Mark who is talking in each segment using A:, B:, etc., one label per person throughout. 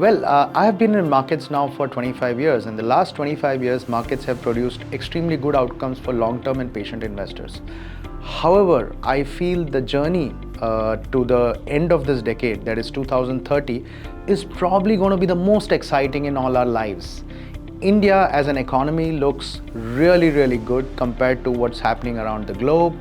A: I have been in markets now for 25 years, and the last 25 years, markets have produced extremely good outcomes for long-term and patient investors. However, I feel the journey to the end of this decade, that is 2030, is probably going to be the most exciting in all our lives. India as an economy looks really, really good compared to what's happening around the globe.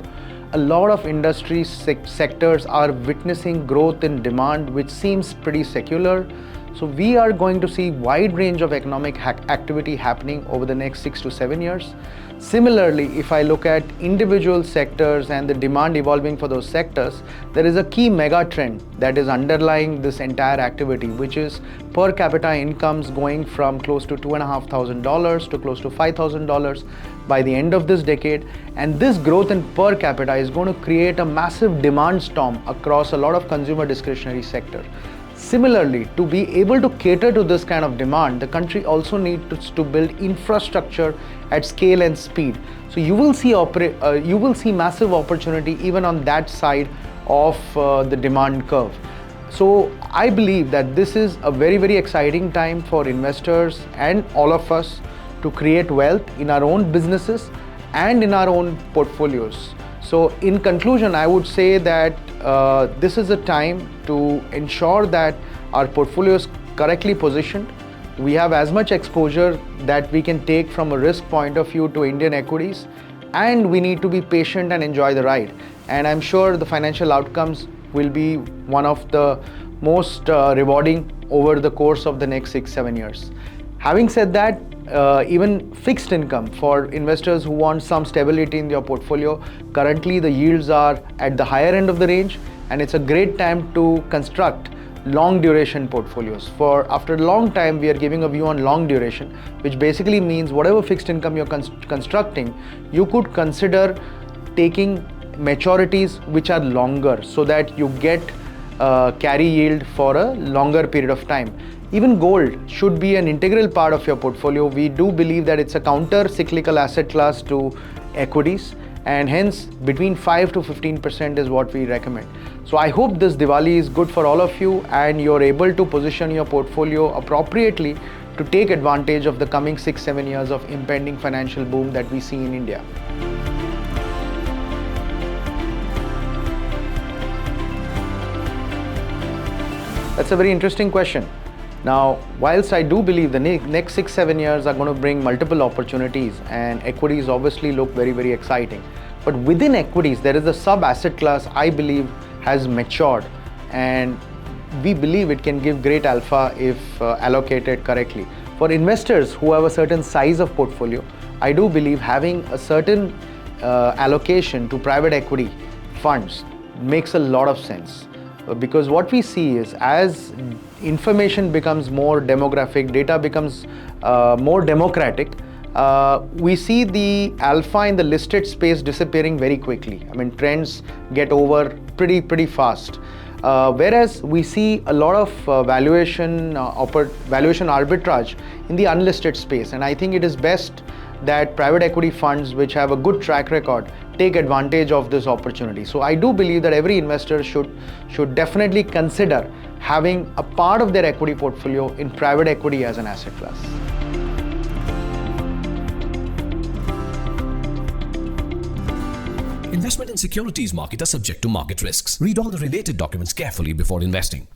A: A lot of industry sectors are witnessing growth in demand, which seems pretty secular. So we are going to see wide range of economic activity happening over the next 6 to 7 years. Similarly, if I look at individual sectors and the demand evolving for those sectors, there is a key mega trend that is underlying this entire activity, which is per capita incomes going from close to $2,500 to close to $5,000 by the end of this decade. And this growth in per capita is going to create a massive demand storm across a lot of consumer discretionary sector. Similarly, to be able to cater to this kind of demand, the country also needs to build infrastructure at scale and speed. So you will see massive opportunity even on that side of the demand curve. So I believe that this is a very, very exciting time for investors and all of us to create wealth in our own businesses and in our own portfolios. So in conclusion, I would say that this is a time to ensure that our portfolio is correctly positioned. We have as much exposure that we can take from a risk point of view to Indian equities, and we need to be patient and enjoy the ride. And I'm sure the financial outcomes will be one of the most rewarding over the course of the next 6-7 years. Having said that, even fixed income for investors who want some stability in their portfolio, currently the yields are at the higher end of the range, and it's a great time to construct long duration portfolios. For after a long time, we are giving a view on long duration, which basically means whatever fixed income you're constructing, you could consider taking maturities which are longer so that you get carry yield for a longer period of time. Even gold should be an integral part of your portfolio. We do believe that it's a counter-cyclical asset class to equities, and hence between 5 to 15% is what we recommend. So I hope this Diwali is good for all of you and you're able to position your portfolio appropriately to take advantage of the coming 6-7 years of impending financial boom that we see in India. That's a very interesting question. Now, whilst I do believe the next 6-7 years are going to bring multiple opportunities, and equities obviously look very, very exciting, but within equities, there is a sub-asset class I believe has matured, and we believe it can give great alpha if allocated correctly. For investors who have a certain size of portfolio, I do believe having a certain allocation to private equity funds makes a lot of sense. Because what we see is as information becomes more demographic, data becomes more democratic, we see the alpha in the listed space disappearing very quickly. I mean, trends get over pretty fast. Whereas we see a lot of valuation arbitrage in the unlisted space, and I think it is best that private equity funds which have a good track record take advantage of this opportunity. So I do believe that every investor should definitely consider having a part of their equity portfolio in private equity as an asset class.
B: Investment in securities market are subject to market risks. Read all the related documents carefully before investing.